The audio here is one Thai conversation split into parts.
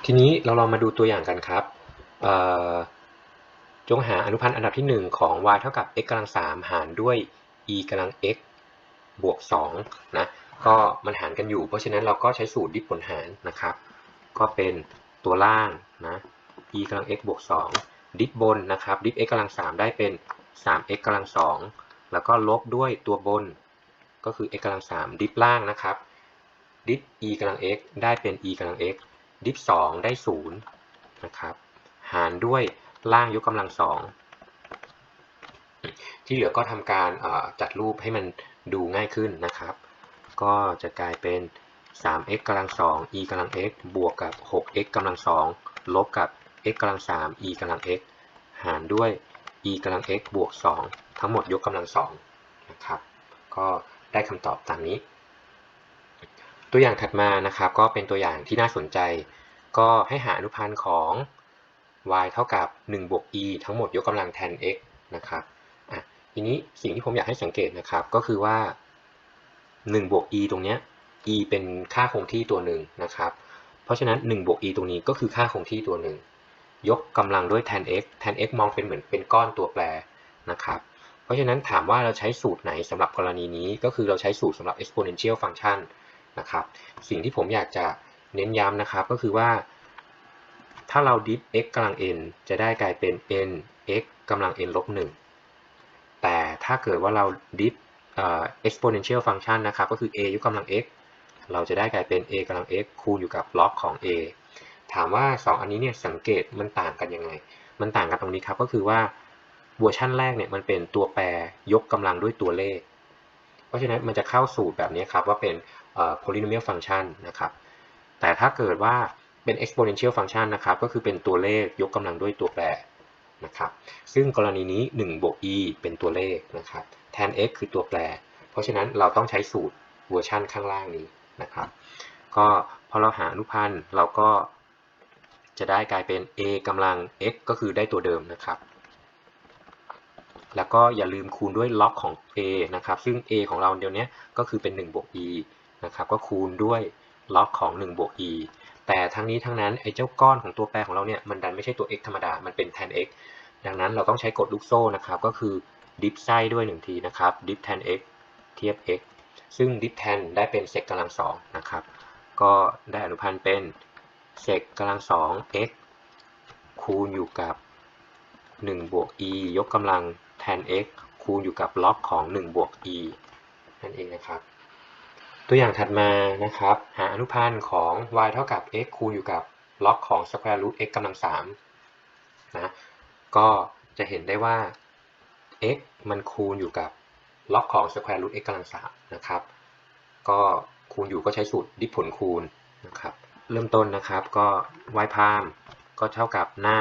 ทีนี้เราลองมาดูตัวอย่างกันครับจงหาอนุพันธ์อันดับที่1ของ y เท่ากับ x กำลัง3หารด้วย e กำลัง x บวก2นะก็มันหารกันอยู่เพราะฉะนั้นเราก็ใช้สูตรดิฟผลหารนะครับก็เป็นตัวล่างนะ e กำลัง x บวก2ดิฟบนนะครับดิฟ x กำลัง3ได้เป็น 3x กำลัง2แล้วก็ลบด้วยตัวบนก็คือ x กำลัง3ดิฟล่างนะครับดิฟ e กำลัง x ได้เป็น e กำลัง x ดิฟ2ได้0นะครับหารด้วยล่างยกกำลัง2ที่เหลือก็ทำการจัดรูปให้มันดูง่ายขึ้นนะครับก็จะกลายเป็น 3x กำลัง2 e กำลัง x บวกกับ 6x กำลัง2ลบกับ x กำลัง3 e กำลัง x หารด้วย e กำลัง x บวก2ทั้งหมดยกกำลัง2นะครับก็ได้คำตอบตามนี้ตัวอย่างถัดมานะครับก็เป็นตัวอย่างที่น่าสนใจก็ให้หาอนุพันธ์ของ y เท่ากับ1บวก e ทั้งหมดยกกำลังแทน x นะครับทีนี้สิ่งที่ผมอยากให้สังเกตนะครับก็คือว่า1บวก e ตรงนี้ e เป็นค่าคงที่ตัวหนึ่งนะครับเพราะฉะนั้น1บวก e ตรงนี้ก็คือค่าคงที่ตัวหนึ่งยกกำลังด้วย tan x tan x มองเป็นเหมือนเป็นก้อนตัวแปรนะครับเพราะฉะนั้นถามว่าเราใช้สูตรไหนสำหรับกรณีนี้ก็คือเราใช้สูตรสำหรับ exponential function นะครับสิ่งที่ผมอยากจะเน้นย้ำนะครับก็คือว่าถ้าเราดิฟ x กำลัง n จะได้กลายเป็น n x กำลัง n ลบ1แต่ถ้าเกิดว่าเราดิฟexponential function นะครับก็คือ a ยกกำลัง x เราจะได้กลายเป็น a กำลัง x คูณอยู่กับล็อกของ a ถามว่า2อันนี้เนี่ยสังเกตมันต่างกันยังไงมันต่างกันตรงนี้ครับก็คือว่าเวอร์ชันแรกเนี่ยมันเป็นตัวแปรยกกำลังด้วยตัวเลขเพราะฉะนั้นมันจะเข้าสูตรแบบนี้ครับว่าเป็นpolynomial function นะครับแต่ถ้าเกิดว่าเป็น exponential function นะครับก็คือเป็นตัวเลขยกกำลังด้วยตัวแปรนะครับซึ่งกรณีนี้1บวก e เป็นตัวเลขนะครับ tan x คือตัวแปรเพราะฉะนั้นเราต้องใช้สูตรเวอร์ชันข้างล่างนี้นะครับก็พอเราหาอนุพันธ์เราก็จะได้กลายเป็น a กำลัง x ก็คือได้ตัวเดิมนะครับแล้วก็อย่าลืมคูณด้วยล็อกของ a นะครับซึ่ง a ของเราเดี๋ยวนี้ก็คือเป็น1บวก e นะครับก็คูณด้วยล็อกของ1บวก e แต่ทั้งนี้ทั้งนั้นไอ้เจ้าก้อนของตัวแปรของเราเนี่ยมันดันไม่ใช่ตัว x ธรรมดามันเป็น tan x ดังนั้นเราต้องใช้กฎลูกโซ่นะครับก็คือดิฟไส้ด้วย1ทีนะครับดิฟ tan x เทียบ x ซึ่งดิฟ tan ได้เป็น sec กำลัง2นะครับก็ได้อนุพันธ์เป็น sec กำลัง2 x คูณอยู่กับ1บวก e ยกกำลัง tan x คูณอยู่กับล็อกของ1บวก e นั่นเองนะครับตัวอย่างถัดมานะครับหาอนุพันธ์ของ y เท่ากับ x คูณอยู่กับล็อกของ square root x กำลัง3นะก็จะเห็นได้ว่า x มันคูณอยู่กับล็อกของ square root x กำลัง3นะครับก็คูณอยู่ก็ใช้สูตรดิฟผลคูณนะครับเริ่มต้นนะครับก็ y พามก็เท่ากับหน้า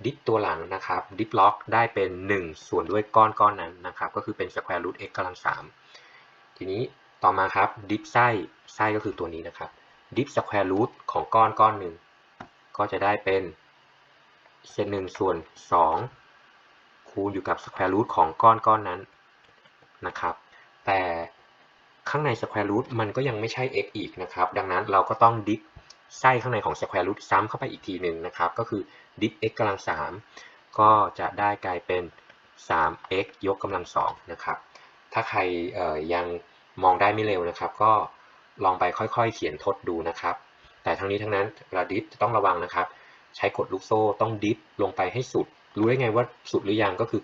ดิฟตัวหลังนะครับดิฟล็อกได้เป็น1ส่วนด้วยก้อนนั้นนะครับก็คือเป็น square root x กำลัง3ทีนี้ต่อมาครับดิฟไส้ก็คือตัวนี้นะครับดิฟ square root ของก้อนหนึ่งก็จะได้เป็นเศษ1ส่วน2คูณอยู่กับ square root ของก้อนนั้นนะครับแต่ข้างใน square root มันก็ยังไม่ใช่ x อีกนะครับดังนั้นเราก็ต้องดิฟไส้ข้างในของ square root ซ้ำเข้าไปอีกทีหนึ่งนะครับก็คือดิฟ x กำลัง3ก็จะได้กลายเป็น 3x ยกกำลัง2นะครับถ้าใครยังมองได้ไม่เร็วนะครับก็ลองไปค่อยๆเขียนทดดูนะครับแต่ทั้งนี้ทั้งนั้นเวลาดิฟจะต้องระวังนะครับใช้กดลูกโซ่ต้องดิฟลงไปให้สุดรู้ได้ไงว่าสุดหรือยังก็คือ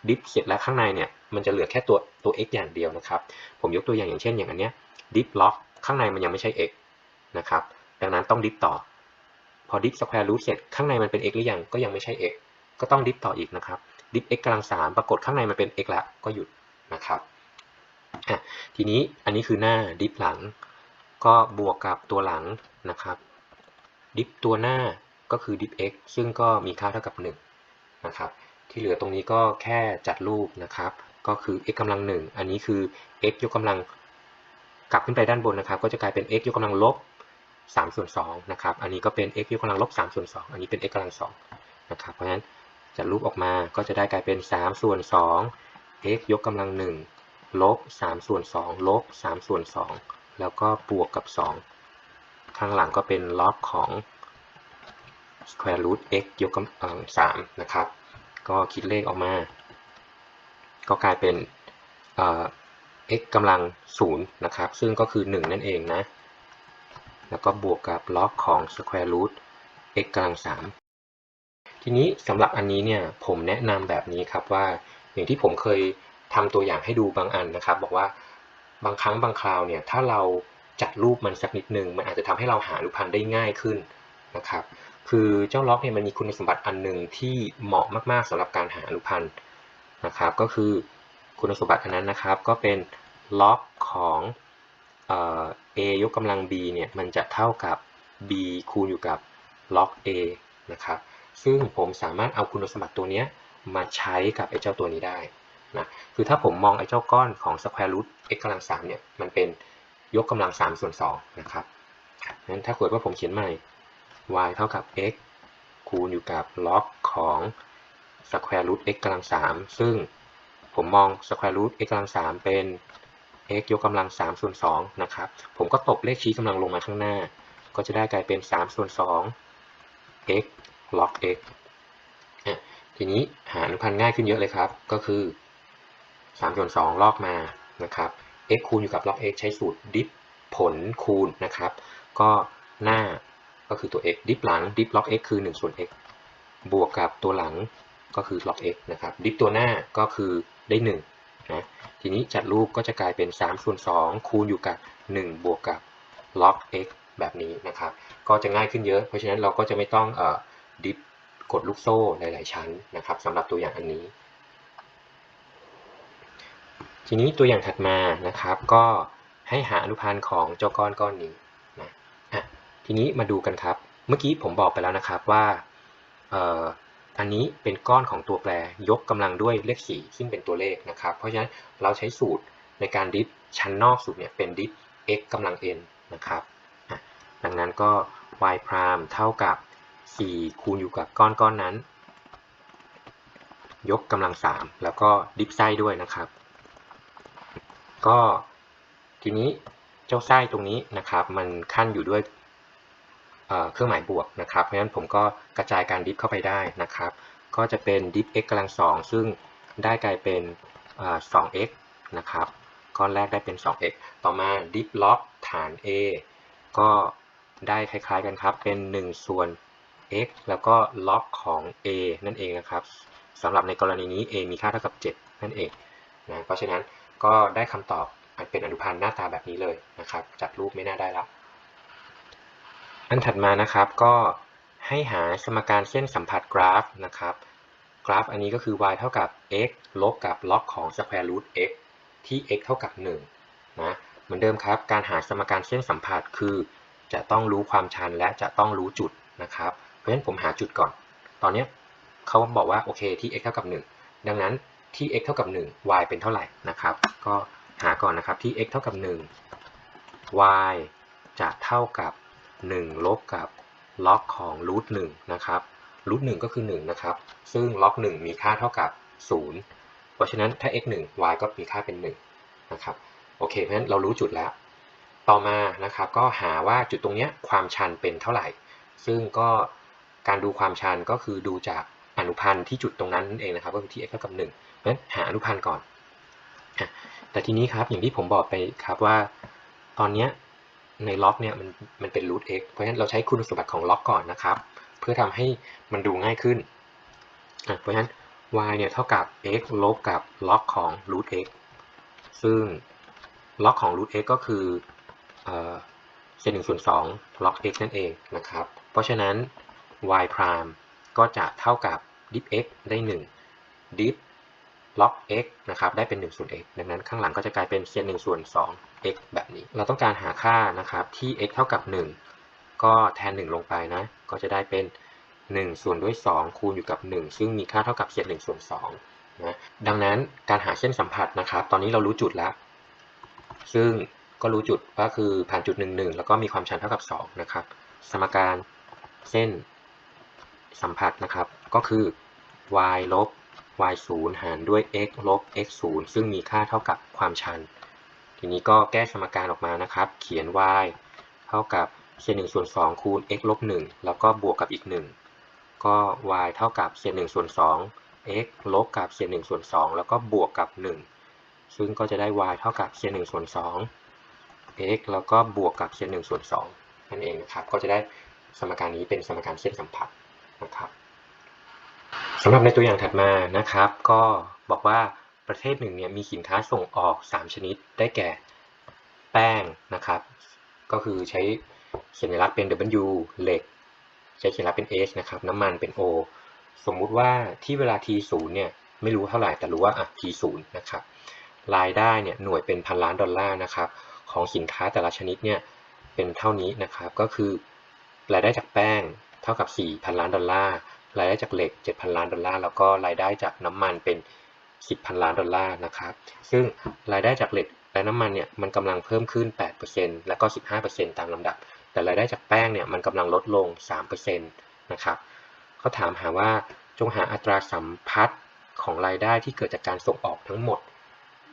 ดิฟเสร็จแล้วข้างในเนี่ยมันจะเหลือแค่ตัว x อย่างเดียวนะครับผมยกตัวอย่างเช่นอย่างอันเนี้ยดิฟล็อกข้างในมันยังไม่ใช่ x นะครับดังนั้นต้องดิฟต่อพอดิฟสแควร์รูทเสร็จข้างในมันเป็น x หรือยังก็ยังไม่ใช่ x ก็ต้องดิฟต่ออีกนะครับดิฟ x กำลัง3ปรากฏข้างในมันเป็น x แล้วก็หยุดนะครับทีนี้อันนี้คือหน้าดิฟหลังก็บวกกับตัวหลังนะครับดิฟตัวหน้าก็คือดิฟ x ซึ่งก็มีค่าเท่ากับ1นะครับที่เหลือตรงนี้ก็แค่จัดรูปนะครับก็คือ x กำลัง1อันนี้คือ x ยกกำลังกลับขึ้นไปด้านบนนะครับก็จะกลายเป็น x ยกกำลังลบ3ส่วน2นะครับอันนี้ก็เป็น x ยกกำลังลบ3ส่วน2อันนี้เป็น x กำลัง2นะครับเพราะฉะนั้นจัดรูปออกมาก็จะได้กลายเป็น3ส่วน2 x ยกกำลัง1ลบ3ส่วน2ลบ3ส่วน2แล้วก็บวกกับ2ข้างหลังก็เป็นล็อกของ square root x ยกกำลัง3นะครับก็คิดเลขออกมาก็กลายเป็นx กำลัง0นะครับซึ่งก็คือ1นั่นเองนะแล้วก็บวกกับล็อกของ square root x กำลัง3ทีนี้สำหรับอันนี้เนี่ยผมแนะนำแบบนี้ครับว่าอย่างที่ผมเคยทำตัวอย่างให้ดูบางอันนะครับบอกว่าบางครั้งบางคราวเนี่ยถ้าเราจัดรูปมันสักนิดนึงมันอาจจะทำให้เราหาอนุพันธ์ได้ง่ายขึ้นนะครับคือเจ้าล็อกเนี่ยมันมีคุณสมบัติอันหนึ่งที่เหมาะมากๆสำหรับการหาอนุพันธ์นะครับก็คือคุณสมบัติอันนั้นนะครับก็เป็นล็อกของa ยกกำลัง b เนี่ยมันจะเท่ากับ b คูณอยู่กับล็อก a นะครับซึ่งผมสามารถเอาคุณสมบัติตัวนี้มาใช้กับไอ้เจ้าตัวนี้ได้นะคือถ้าผมมองไอ้เจ้าก้อนของ square root x กำลัง3เนี่ยมันเป็นยกกำลัง3ส่วน2นะครับงั้นถ้าเกิดว่าผมเขียนใหม่ y เท่ากับ x คูณอยู่กับล็อกของ square root x กำลัง3ซึ่งผมมอง square root x กำลัง3เป็น x ยกกำลัง3ส่วน2นะครับผมก็ตบเลขชี้กำลังลงมาข้างหน้าก็จะได้กลายเป็น3ส่วน2 x log x ทีนี้หาอนุพันธ์ง่ายขึ้นเยอะเลยครับก็คือ3ส่วน2ลอกมานะครับ x คูณอยู่กับ log x ใช้สูตรดิฟผลคูณนะครับก็หน้าก็คือตัว x ดิฟหลังดิฟ log x คือ1ส่วน x บวกกับตัวหลังก็คือ log x นะครับดิฟตัวหน้าก็คือได้1นะทีนี้จัดรูปก็จะกลายเป็น3ส่วน2คูณอยู่กับ1บวกกับ log x แบบนี้นะครับก็จะง่ายขึ้นเยอะเพราะฉะนั้นเราก็จะไม่ต้องดิฟกดลูกโซ่หลายๆชั้นนะครับสำหรับตัวอย่างอันนี้ทีนี้ตัวอย่างถัดมานะครับก็ให้หาอนุพันธ์ของเจ้าก้อนนี้นะทีนี้มาดูกันครับเมื่อกี้ผมบอกไปแล้วนะครับว่าอันนี้เป็นก้อนของตัวแปรยกกำลังด้วยเลข4ซึ่งเป็นตัวเลขนะครับเพราะฉะนั้นเราใช้สูตรในการดิฟชั้นนอกสุดเนี่ยเป็นดิฟ x กำลัง n นะครับดังนั้นก็ y พรามเท่ากับ4คูณอยู่กับก้อนนั้นยกกำลัง3แล้วก็ดิฟไส้ด้วยนะครับก็ทีนี้เจ้าไส้ตรงนี้นะครับมันขั้นอยู่ด้วยเครื่องหมายบวกนะครับเพราะฉะนั้นผมก็กระจายการดิฟเข้าไปได้นะครับก็จะเป็นดิฟ x กำลัง2ซึ่งได้กลายเป็น2x นะครับก้อนแรกได้เป็น 2x ต่อมาดิฟล็อกฐาน a ก็ได้คล้ายๆกันครับเป็น1ส่วน x แล้วก็ล็อกของ a นั่นเองนะครับสำหรับในกรณีนี้ a มีค่าเท่ากับ7นั่นเองนะเพราะฉะนั้นก็ได้คำตอบเป็นอนุพันธ์หน้าตาแบบนี้เลยนะครับจัดรูปไม่น่าได้แล้วอันถัดมานะครับก็ให้หาสมการเส้นสัมผัสกราฟนะครับกราฟอันนี้ก็คือ y เท่ากับ x ลบกับล็อกของ square root x ที่ x เท่ากับ1นะเหมือนเดิมครับการหาสมการเส้นสัมผัสคือจะต้องรู้ความชันและจะต้องรู้จุดนะครับเพราะฉะนั้นผมหาจุดก่อนตอนนี้เขาบอกว่าโอเคที่ x เท่ากับ1ดังนั้นที่ x เท่ากับ1 y เป็นเท่าไหร่นะครับก็หาก่อนนะครับที่ x เท่ากับ1 y จะเท่ากับ1ลบกับล็อกของรูท1นะครับรูท1ก็คือ1นะครับซึ่งล็อก1มีค่าเท่ากับ0เพราะฉะนั้นถ้า x 1 y ก็มีค่าเป็น1นะครับโอเคเพราะฉะนั้นเรารู้จุดแล้วต่อมานะครับก็หาว่าจุดตรงนี้ความชันเป็นเท่าไหร่ซึ่งก็การดูความชันก็คือดูจากอนุพันธ์ที่จุดตรงนั้นนั่นเองนะครับก็คือที่ x เท่ากับ1เพราะฉะนั้นหาอนุพันธ์ก่อนแต่ทีนี้ครับอย่างที่ผมบอกไปครับว่าตอนนี้ในล็อกเนี่ยมันเป็น root x เพราะฉะนั้นเราใช้คุณสมบัติของล็อกก่อนนะครับเพื่อทำให้มันดูง่ายขึ้นเพราะฉะนั้น y เนี่ยเท่ากับ x ลบกับล็อกของ root x ซึ่งล็อกของ root x ก็คือเศษ1ส่วน2 log x นั่นเองนะครับเพราะฉะนั้น y พรามก็จะเท่ากับ diff x ได้1 diff log x นะครับได้เป็น1ส่วน x ดังนั้นข้างหลังก็จะกลายเป็นเศษ1ส่วน2 x แบบนี้เราต้องการหาค่านะครับที่ x เท่ากับ1ก็แทน1ลงไปนะก็จะได้เป็น1ส่วนด้วย2คูณอยู่กับ1ซึ่งมีค่าเท่ากับเศษ1ส่วน2นะดังนั้นการหาเส้นสัมผัสนะครับตอนนี้เรารู้จุดแล้วซึ่งก็รู้จุดว่าคือผ่านจุด11แล้วก็มีความชันเท่ากับ2นะครับสมการเส้นสัมผัสนะครับก็คือ y ลบ y 0หารด้วย x ลบ x 0ซึ่งมีค่าเท่ากับความชันทีนี้ก็แก้สมการออกมานะครับเขียน y เท่ากับเศษ1ส่วน2คูณ x ลบ1แล้วก็บวกกับอีก ก็ y เท่ากับเศษ1ส่วน2 x ลบกับเศษ1ส่วน2แล้วก็บวกกับ1ซึ่งก็จะได้ y เท่ากับเศษ1ส่วน2 x แล้วก็บวกกับเศษ1ส่วน2นั่นเองนะครับก็จะได้สมการนี้เป็นสมการเส้นสัมผัสนะครับสำหรับในตัวอย่างถัดมานะครับก็บอกว่าประเทศหนึ่งเนี่ยมีสินค้าส่งออก3ชนิดได้แก่แป้งนะครับก็คือใช้สัญลักษณ์เป็น W เหล็กใช้สัญลักษณ์เป็น H นะครับน้ำมันเป็น O สมมุติว่าที่เวลา T0 เนี่ยไม่รู้เท่าไหร่แต่รู้ว่าT0 นะครับรายได้เนี่ยหน่วยเป็นพันล้านดอลลาร์นะครับของสินค้าแต่ละชนิดเนี่ยเป็นเท่านี้นะครับก็คือรายได้จากแป้งเท่ากับ 4,000 ล้านดอลลาร์รายได้จากเหล็ก 7,000 ล้านดอลลาร์แล้วก็รายได้จากน้ำมันเป็น 10,000 ล้านดอลลาร์นะครับซึ่งรายได้จากเหล็กและน้ำมันเนี่ยมันกำลังเพิ่มขึ้น 8% และก็ 15% ตามลำดับแต่รายได้จากแป้งเนี่ยมันกำลังลดลง 3% นะครับเขาถามหาว่าจงหาอัตราสัมพัทธ์ของรายได้ที่เกิดจากการส่งออกทั้งหมด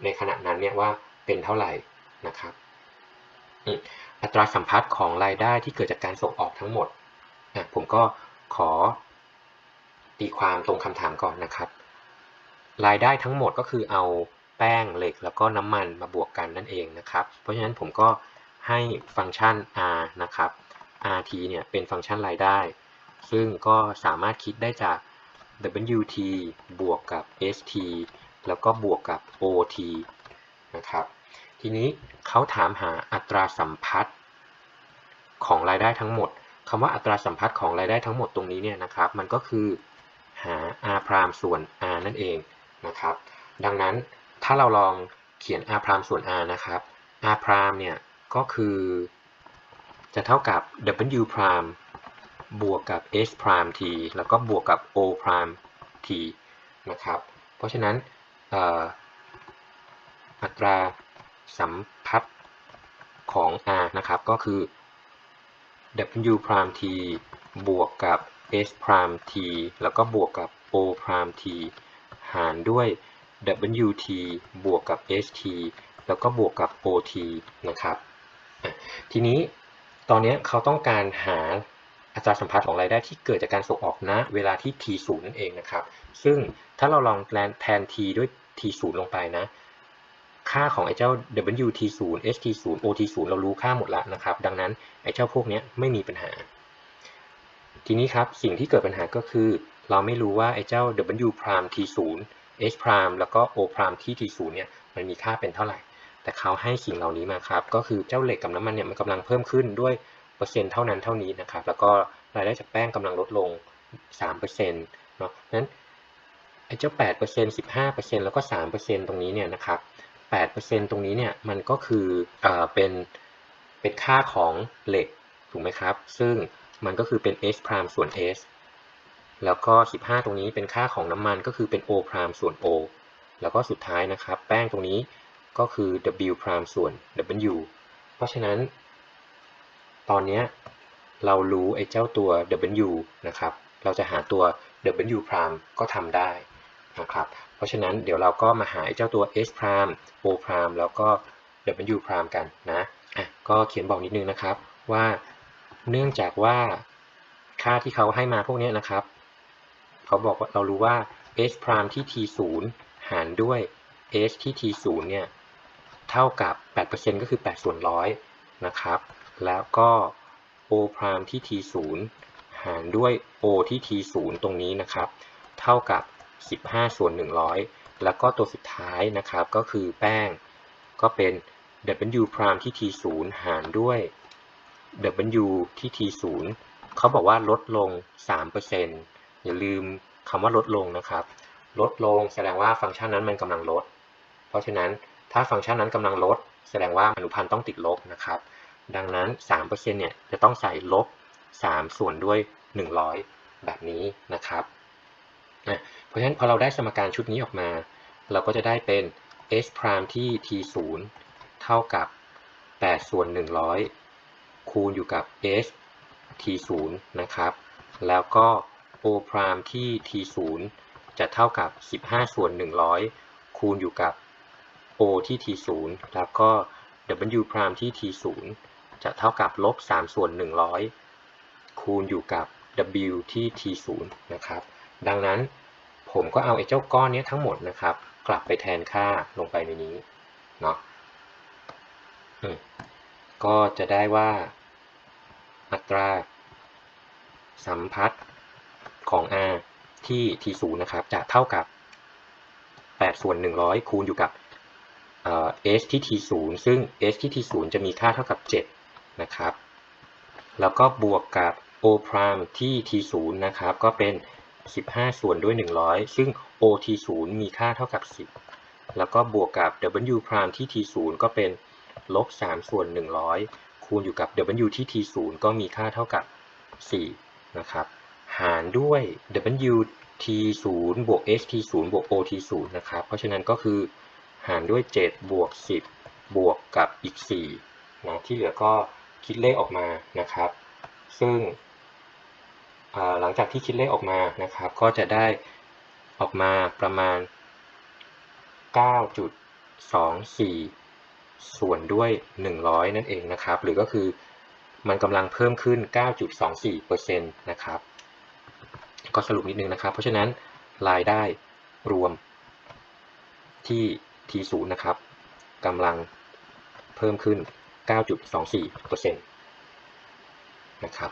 ในขณะนั้นเนี่ยว่าเป็นเท่าไหร่นะครับอัตราสัมพัทธ์ของรายได้ที่เกิดจากการส่งออกทั้งหมดผมก็ขอตีความตรงคำถามก่อนนะครับรายได้ทั้งหมดก็คือเอาแป้งเหล็กแล้วก็น้ำมันมาบวกกันนั่นเองนะครับเพราะฉะนั้นผมก็ให้ฟังก์ชัน r นะครับ rt เนี่ยเป็นฟังก์ชันรายได้ซึ่งก็สามารถคิดได้จาก wt บวกกับ st แล้วก็บวกกับ ot นะครับทีนี้เขาถามหาอัตราสัมพัทธ์ของรายได้ทั้งหมดคำว่าอัตราสัมพัทธ์ของรายได้ทั้งหมดตรงนี้เนี่ยนะครับมันก็คือหา r พรามส่วน r นั่นเองนะครับดังนั้นถ้าเราลองเขียน r พรามส่วน r นะครับ r พรามเนี่ยก็คือจะเท่ากับ w พรามบวกกับ h พราม t แล้วก็บวกกับ o พราม t นะครับเพราะฉะนั้นอัตราสัมพัทธ์ของ r นะครับก็คือ w พราม t บวกกับ h พราม t แล้วก็บวกกับ o พราม t หารด้วย wt บวกกับ ht แล้วก็บวกกับ ot นะครับทีนี้ตอนนี้เขาต้องการหาอัตราสัมพัทธ์ของรายได้ที่เกิดจากการส่งออกณเวลาที่ t0 นั่นเองนะครับซึ่งถ้าเราลองแทน t ด้วย t0 ลงไปนะค่าของไอ้เจ้า wt0 ht0 ot0 เรารู้ค่าหมดแล้วนะครับดังนั้นไอ้เจ้าพวกนี้ไม่มีปัญหาทีนี้ครับสิ่งที่เกิดปัญหาก็คือเราไม่รู้ว่าไอ้เจ้า w พราม t0 h พรามแล้วก็ o พรามที่ t0 เนี่ยมันมีค่าเป็นเท่าไหร่แต่เขาให้สิ่งเหล่านี้มาครับก็คือเจ้าเหล็กกับน้ำมันเนี่ยมันกำลังเพิ่มขึ้นด้วยเปอร์เซ็นต์เท่านั้นเท่านี้นะครับแล้วก็รายได้จากแป้งกำลังลดลง 3% เนาะนั้นไอ้เจ้า 8% 15% แล้วก็ 3% ตรงนี้เนี่ยนะครับ 8% ตรงนี้เนี่ยมันก็คือเป็นค่าของเหล็กถูกไหมครับซึ่งมันก็คือเป็น h พรามส่วน h แล้วก็15ตรงนี้เป็นค่าของน้ำมันก็คือเป็น o พรามส่วน o แล้วก็สุดท้ายนะครับแป้งตรงนี้ก็คือ w พรามส่วน w เพราะฉะนั้นตอนนี้เรารู้ไอ้เจ้าตัว w นะครับเราจะหาตัว w พรามก็ทำได้นะครับเพราะฉะนั้นเดี๋ยวเราก็มาหาไอ้เจ้าตัว h พราม o พรามแล้วก็ w พรามกันนะก็เขียนบอกนิดนึงนะครับว่าเนื่องจากว่าค่าที่เขาให้มาพวกนี้นะครับเขาบอกว่าเรารู้ว่า h พรามที่ t0 หารด้วย h ที่ t0 เนี่ยเท่ากับ 8% ก็คือ8ส่วนร้อยนะครับแล้วก็ o พรามที่ t0 หารด้วย o ที่ t0 ตรงนี้นะครับเท่ากับ15ส่วน100แล้วก็ตัวสุดท้ายนะครับก็คือแป้งก็เป็น w พรามที่ t0 หารด้วย w ที่ t0 เขาบอกว่าลดลง 3% อย่าลืมคำว่าลดลงนะครับลดลงแสดงว่าฟังก์ชันนั้นมันกำลังลดเพราะฉะนั้นถ้าฟังก์ชันนั้นกำลังลดแสดงว่าอนุพันธ์ต้องติดลบนะครับดังนั้น 3% เนี่ยจะต้องใส่ลบ3ส่วนด้วย100แบบนี้นะครับเพราะฉะนั้นพอเราได้สมการชุดนี้ออกมาเราก็จะได้เป็น h พรามที่ t0 เท่ากับ8ส่วน100คูณอยู่กับ h t0 นะครับแล้วก็ o พรามที่ t0 จะเท่ากับ15ส่วน100คูณอยู่กับ o ที่ t0 แล้วก็ w พรามที่ t0 จะเท่ากับลบ3ส่วน100คูณอยู่กับ W ที่ T0 นะครับ ดังนั้นผมก็เอาไอ้เจ้าก้อนนี้ทั้งหมดนะครับกลับไปแทนค่าลงไปในนี้เนาะก็จะได้ว่าอัตราสัมพัทธ์ของ R ที่ T0 นะครับจะเท่ากับ8/100คูณอยู่กับS ที่ T0 ซึ่ง S ที่ T0 จะมีค่าเท่ากับ7นะครับแล้วก็บวกกับ O' ที่ T0 นะครับก็เป็น15/100ซึ่ง O T0 มีค่าเท่ากับ10แล้วก็บวกกับ W' ที่ T0 ก็เป็น-3/100คูณอยู่กับ W ที่ T0 ก็มีค่าเท่ากับ4นะครับหารด้วย W T0 บวก S T0 บวก O T0 นะครับเพราะฉะนั้นก็คือหารด้วย7บวก10บวกกับอีก4นะที่เหลือก็คิดเลขออกมานะครับซึ่งหลังจากที่คิดเลขออกมานะครับก็จะได้ออกมาประมาณ 9.24 ส่วนด้วย100นั่นเองนะครับหรือก็คือมันกำลังเพิ่มขึ้น 9.24% นะครับก็สรุปนิดนึงนะครับเพราะฉะนั้นรายได้รวมที่ T0 นะครับกำลังเพิ่มขึ้น 9.24% นะครับ